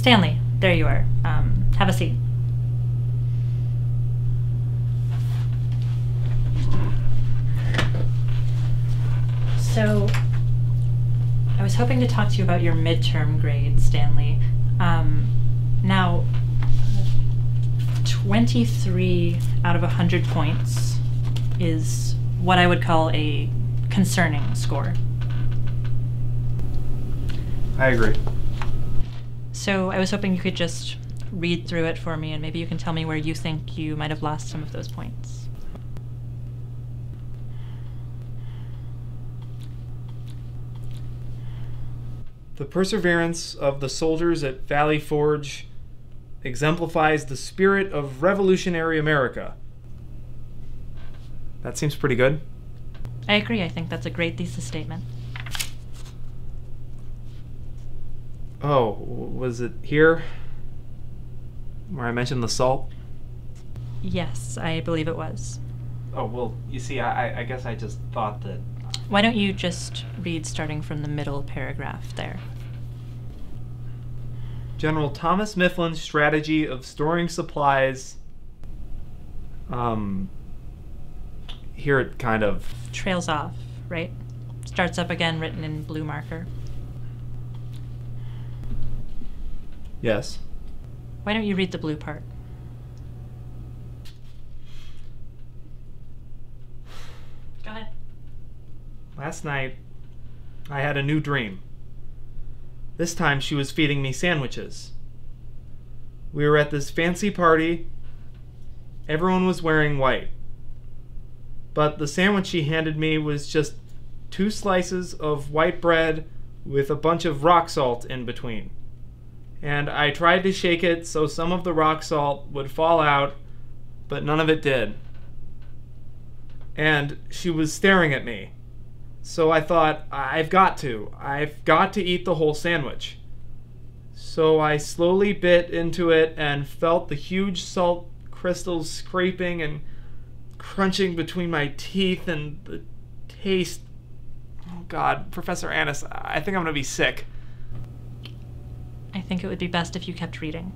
Stanley, there you are. Have a seat. So, I was hoping to talk to you about your midterm grade, Stanley. Now, 23 out of 100 points is what I would call a concerning score. I agree. So I was hoping you could just read through it for me, and maybe you can tell me where you think you might have lost some of those points. The perseverance of the soldiers at Valley Forge exemplifies the spirit of revolutionary America. That seems pretty good. I agree. I think that's a great thesis statement. Oh, was it here where I mentioned the salt? Yes, I believe it was. Oh, well, you see, I guess I just thought that... Why don't you just read starting from the middle paragraph there? General Thomas Mifflin's strategy of storing supplies... Here it kind of... Trails off, right? Starts up again, written in blue marker. Yes. Why don't you read the blue part? Go ahead. Last night, I had a new dream. This time she was feeding me sandwiches. We were at this fancy party. Everyone was wearing white. But the sandwich she handed me was just 2 slices of white bread with a bunch of rock salt in between. And I tried to shake it so some of the rock salt would fall out, but none of it did. And she was staring at me. So I thought, I've got to eat the whole sandwich. So I slowly bit into it and felt the huge salt crystals scraping and crunching between my teeth, and the taste... Oh God, Professor Annis, I think I'm gonna be sick. I think it would be best if you kept reading.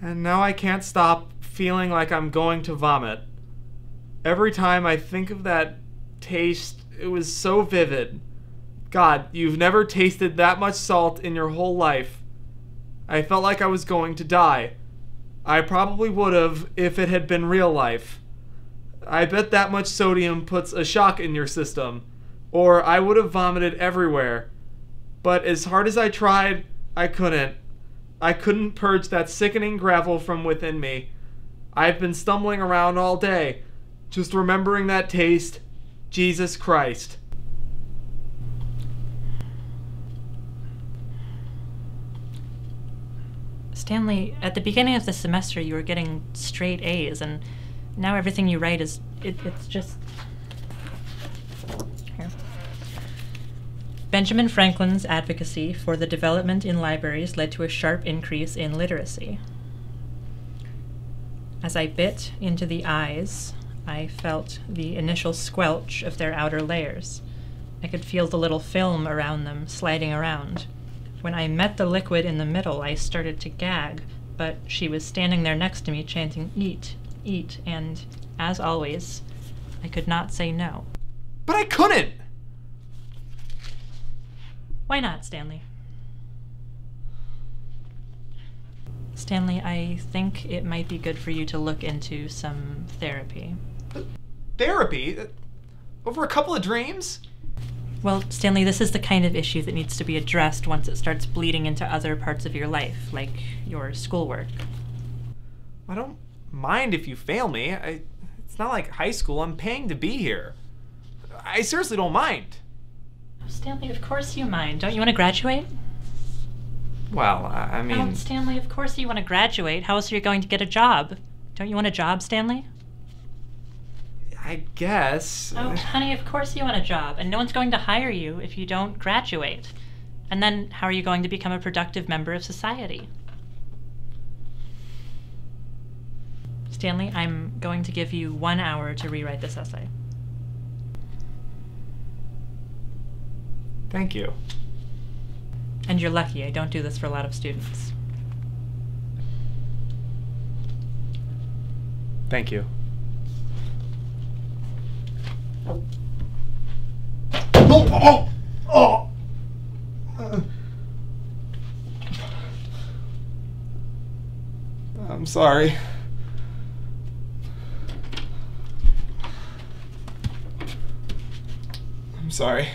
And now I can't stop feeling like I'm going to vomit. Every time I think of that taste, it was so vivid. God, you've never tasted that much salt in your whole life. I felt like I was going to die. I probably would have if it had been real life. I bet that much sodium puts a shock in your system, or I would have vomited everywhere. But as hard as I tried, I couldn't. I couldn't purge that sickening gravel from within me. I've been stumbling around all day, just remembering that taste. Jesus Christ. Stanley, at the beginning of the semester you were getting straight A's, and now everything you write is... it's just... Here. Benjamin Franklin's advocacy for the development in libraries led to a sharp increase in literacy. As I bit into the eyes, I felt the initial squelch of their outer layers. I could feel the little film around them sliding around. When I met the liquid in the middle, I started to gag, but she was standing there next to me chanting, "Eat, eat," and, as always, I could not say no. But I couldn't! Why not, Stanley? Stanley, I think it might be good for you to look into some therapy. Therapy? Over a couple of dreams? Well, Stanley, this is the kind of issue that needs to be addressed once it starts bleeding into other parts of your life, like your schoolwork. I don't mind if you fail me. It's not like high school. I'm paying to be here. I seriously don't mind. Oh, Stanley, of course you mind. Don't you want to graduate? Well, I mean... Oh, Stanley, of course you want to graduate. How else are you going to get a job? Don't you want a job, Stanley? I guess. Oh, honey, of course you want a job, and no one's going to hire you if you don't graduate. And then how are you going to become a productive member of society? Stanley, I'm going to give you 1 hour to rewrite this essay. Thank you. And you're lucky. I don't do this for a lot of students. Thank you. I'm sorry. I'm sorry.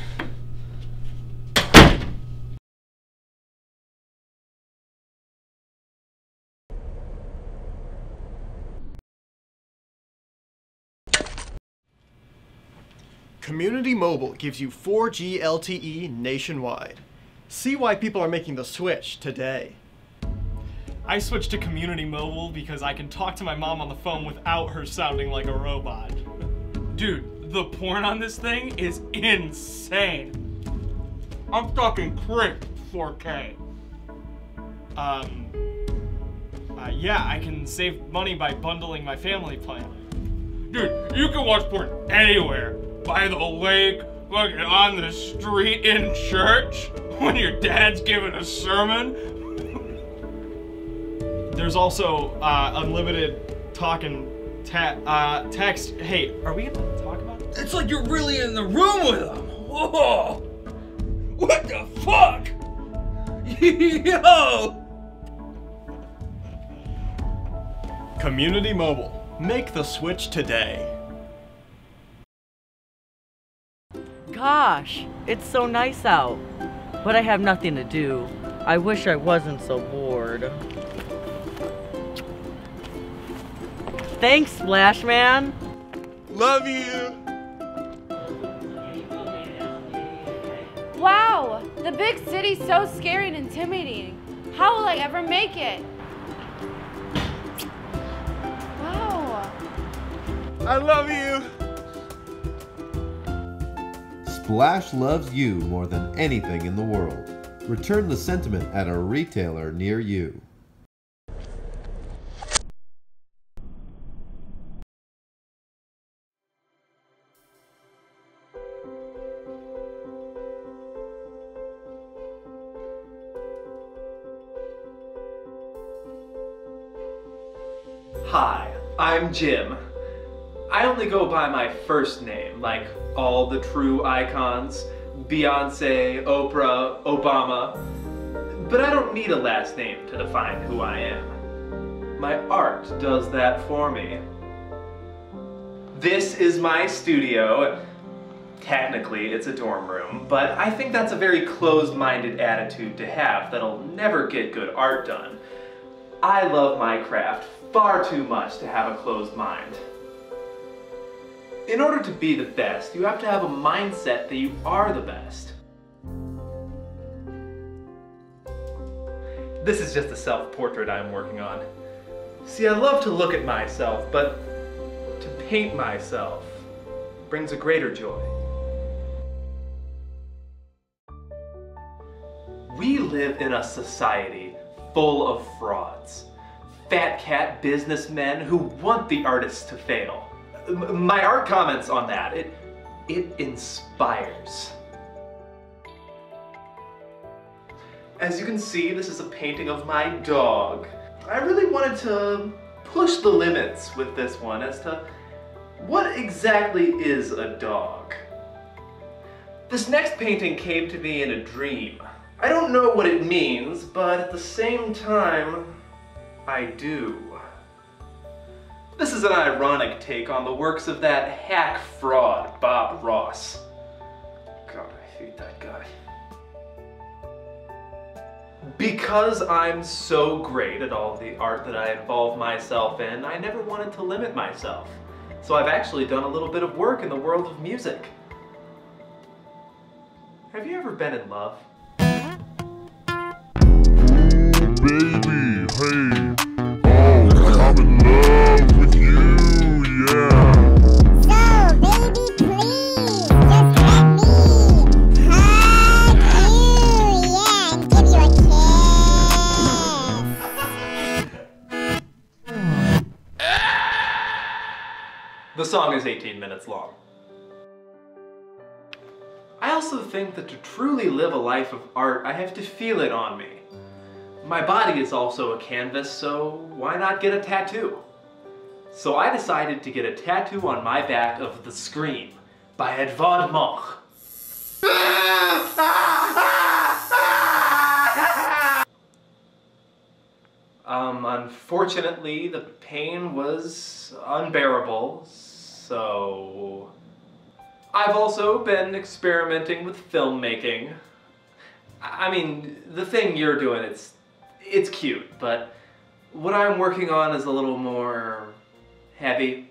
Community Mobile gives you 4G LTE nationwide. See why people are making the switch today. I switched to Community Mobile because I can talk to my mom on the phone without her sounding like a robot. Dude, the porn on this thing is insane. I'm talking crisp 4K. Yeah, I can save money by bundling my family plan. Dude, you can watch porn anywhere. By the lake, fucking on the street, in church, when your dad's giving a sermon. There's also unlimited talk and text. Hey, are we gonna talk about it? It's like you're really in the room with them. Whoa! What the fuck? Yo! Community Mobile. Make the switch today. Gosh, it's so nice out. But I have nothing to do. I wish I wasn't so bored. Thanks, Splash Man. Love you! Wow, the big city's so scary and intimidating. How will I ever make it? Wow. I love you! Splash loves you more than anything in the world. Return the sentiment at a retailer near you. Hi, I'm Jim. I only go by my first name, like all the true icons, Beyonce, Oprah, Obama, but I don't need a last name to define who I am. My art does that for me. This is my studio. Technically, it's a dorm room, but I think that's a very closed-minded attitude to have that'll never get good art done. I love my craft far too much to have a closed mind. In order to be the best, you have to have a mindset that you are the best. This is just a self-portrait I'm working on. See, I love to look at myself, but to paint myself brings a greater joy. We live in a society full of frauds. Fat cat businessmen who want the artists to fail. My art comments on that, it inspires. As you can see, this is a painting of my dog. I really wanted to push the limits with this one as to what exactly is a dog. This next painting came to me in a dream. I don't know what it means, but at the same time, I do. This is an ironic take on the works of that hack fraud, Bob Ross. God, I hate that guy. Because I'm so great at all the art that I involve myself in, I never wanted to limit myself. So I've actually done a little bit of work in the world of music. Have you ever been in love? Baby, hey, I'm in love with you, yeah. So, baby, please, just let me hug you, yeah, and give you a kiss. The song is 18 minutes long. I also think that to truly live a life of art, I have to feel it on me. My body is also a canvas, so why not get a tattoo? So I decided to get a tattoo on my back of The Scream by Edvard Munch. Unfortunately, the pain was unbearable, so I've also been experimenting with filmmaking. I mean, the thing you're doing, it's cute, but what I'm working on is a little more heavy.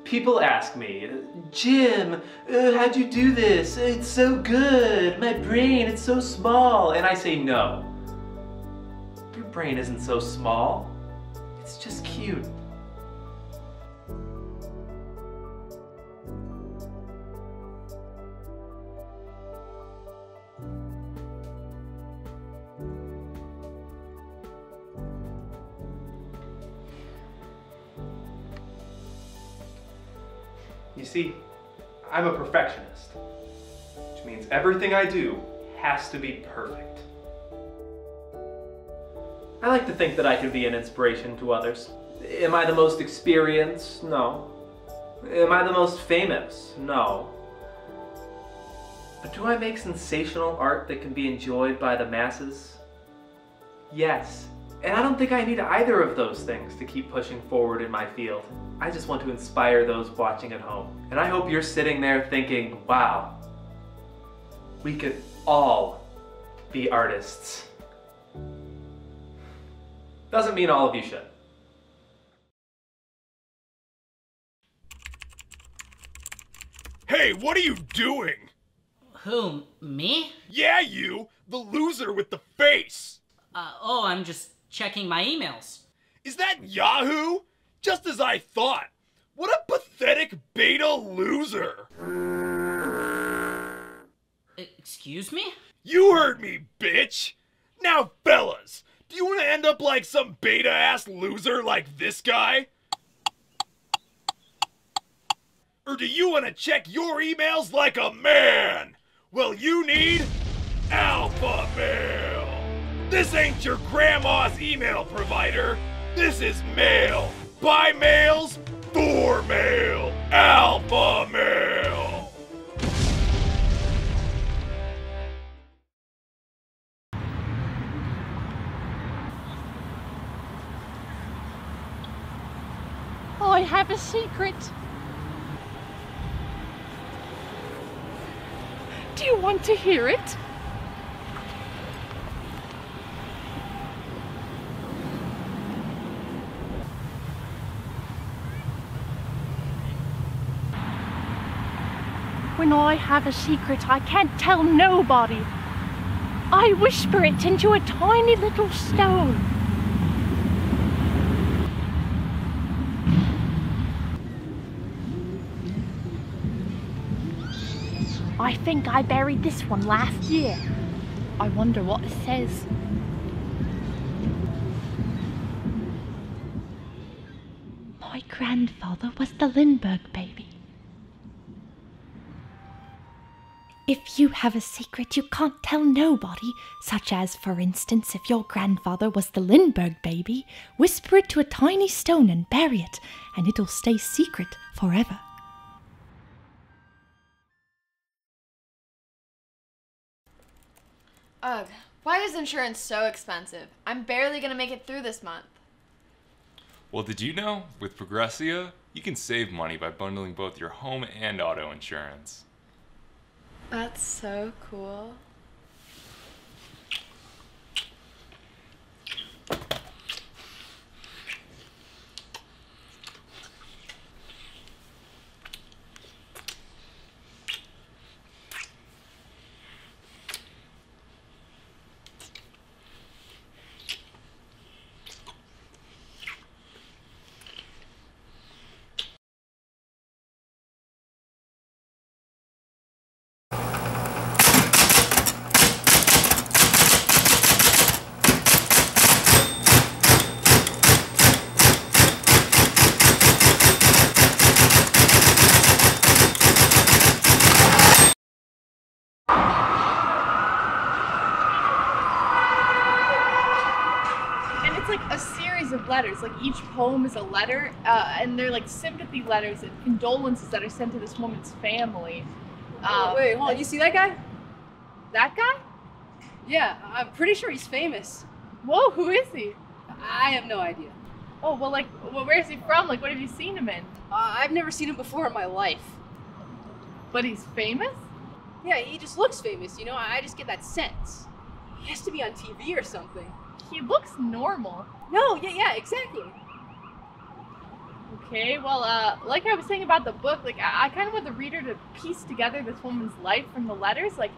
People ask me, Jim, how'd you do this? It's so good. My brain, it's so small. And I say, no. Your brain isn't so small. It's just cute. You see, I'm a perfectionist, which means everything I do has to be perfect. I like to think that I can be an inspiration to others. Am I the most experienced? No. Am I the most famous? No. But do I make sensational art that can be enjoyed by the masses? Yes. And I don't think I need either of those things to keep pushing forward in my field. I just want to inspire those watching at home. And I hope you're sitting there thinking, wow, we could all be artists. Doesn't mean all of you should. Hey, what are you doing? Who, me? Yeah, you! The loser with the face! Oh, I'm just checking my emails. Is that Yahoo? Just as I thought. What a pathetic beta loser! Excuse me? You heard me, bitch! Now, fellas, do you want to end up like some beta-ass loser like this guy? Or do you want to check your emails like a man? Well, you need alpha mail! This ain't your grandma's email provider. This is mail. By mails, for mail. Alpha mail. I have a secret. Do you want to hear it? When I have a secret, I can't tell nobody. I whisper it into a tiny little stone. I think I buried this one last year. I wonder what it says. My grandfather was the Lindbergh baby. If you have a secret you can't tell nobody, such as, for instance, if your grandfather was the Lindbergh baby, whisper it to a tiny stone and bury it, and it'll stay secret forever. Ugh, why is insurance so expensive? I'm barely gonna make it through this month. Well, did you know, with Progressia, you can save money by bundling both your home and auto insurance. That's so cool. letters. Like each poem is a letter, and they're like sympathy letters and condolences that are sent to this woman's family. Wait, hold on. You see that guy? That guy? Yeah, I'm pretty sure he's famous. Whoa, who is he? I have no idea. Oh, well, like, where is he from? Like, what have you seen him in? I've never seen him before in my life. But he's famous? Yeah, he just looks famous, you know? I just get that sense. He has to be on TV or something. He looks normal. No, yeah, exactly. Okay, well, like I was saying about the book, like, I kind of want the reader to piece together this woman's life from the letters, like,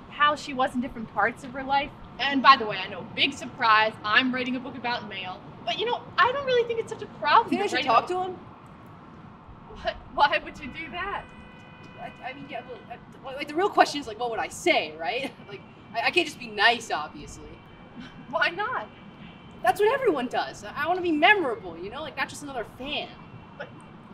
how she was in different parts of her life. And by the way, I know, big surprise, I'm writing a book about mail. But, you know, I don't really think it's such a problem. Think I should talk to him? What? Why would you do that? I mean, yeah, well, like, the real question is, like, what would I say, right? Like, I can't just be nice, obviously. Why not? That's what everyone does. I want to be memorable, you know? Like, not just another fan. But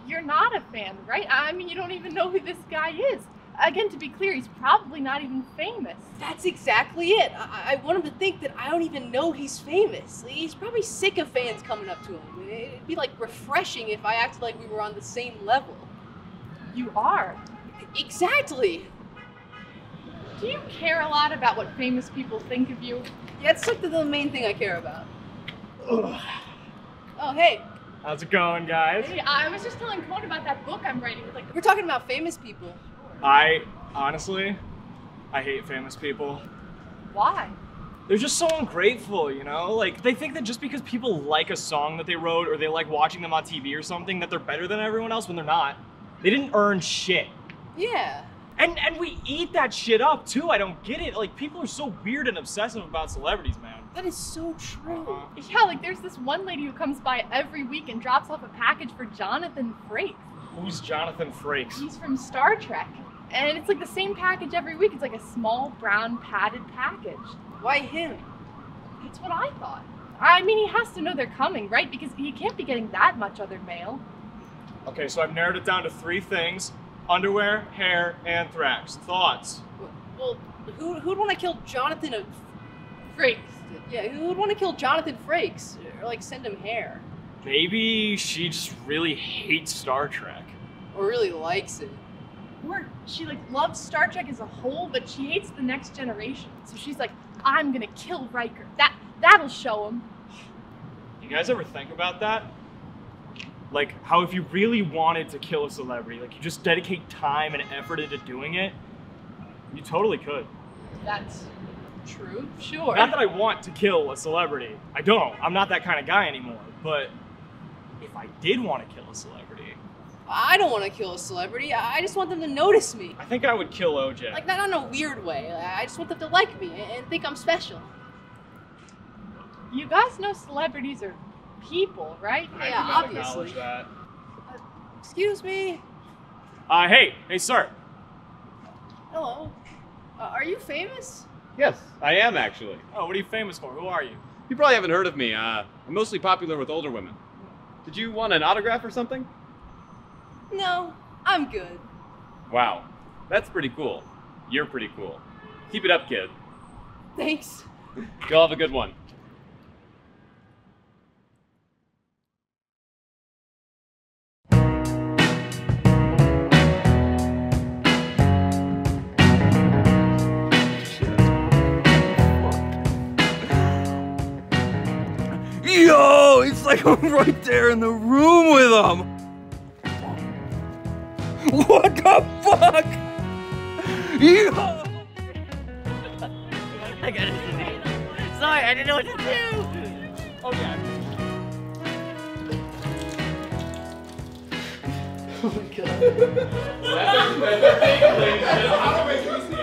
you're not a fan, right? I mean, you don't even know who this guy is. Again, to be clear, he's probably not even famous. That's exactly it. I want him to think that I don't even know he's famous. He's probably sick of fans coming up to him. It'd be, like, refreshing if I acted like we were on the same level. You are. Exactly. Do you care a lot about what famous people think of you? Yeah, it's like the main thing I care about. Ugh. Oh, hey. How's it going, guys? Hey, I was just telling Cohen about that book I'm writing. Like, we're talking about famous people. Honestly, I hate famous people. Why? They're just so ungrateful, you know? Like, they think that just because people like a song that they wrote or they like watching them on TV or something, that they're better than everyone else when they're not. They didn't earn shit. Yeah. And we eat that shit up, too. I don't get it. Like, people are so weird and obsessive about celebrities, man. That is so true. Yeah, like, there's this one lady who comes by every week and drops off a package for Jonathan Frakes. Who's Jonathan Frakes? He's from Star Trek. And it's like the same package every week. It's like a small brown padded package. Why him? That's what I thought. I mean, he has to know they're coming, right? Because he can't be getting that much other mail. Okay, so I've narrowed it down to 3 things. Underwear, hair, anthrax. Thoughts? Well, who'd want to kill Jonathan Frakes? Yeah, who'd want to kill Jonathan Frakes? Or, like, send him hair? Maybe she just really hates Star Trek. Or really likes it. Or she, like, loves Star Trek as a whole, but she hates the next generation. So she's like, I'm gonna kill Riker. That'll show him. You guys ever think about that? Like, how if you really wanted to kill a celebrity, like, you just dedicate time and effort into doing it, you totally could. That's true, sure. Not that I want to kill a celebrity. I don't. I'm not that kind of guy anymore. But if I did want to kill a celebrity... I don't want to kill a celebrity. I just want them to notice me. I think I would kill OJ. Like, not in a weird way. I just want them to like me and think I'm special. You guys know celebrities are people, right? Yeah, obviously. That. Excuse me. Hey, sir. Hello. Are you famous? Yes, I am actually. Oh, what are you famous for? Who are you? You probably haven't heard of me. I'm mostly popular with older women. Did you want an autograph or something? No, I'm good. Wow, that's pretty cool. You're pretty cool. Keep it up, kid. Thanks. You'll have a good one. Yo, it's like I'm right there in the room with him. What the fuck? Yo! I got it. Sorry, I didn't know what to do. Oh yeah. Oh my god. That's a big thing.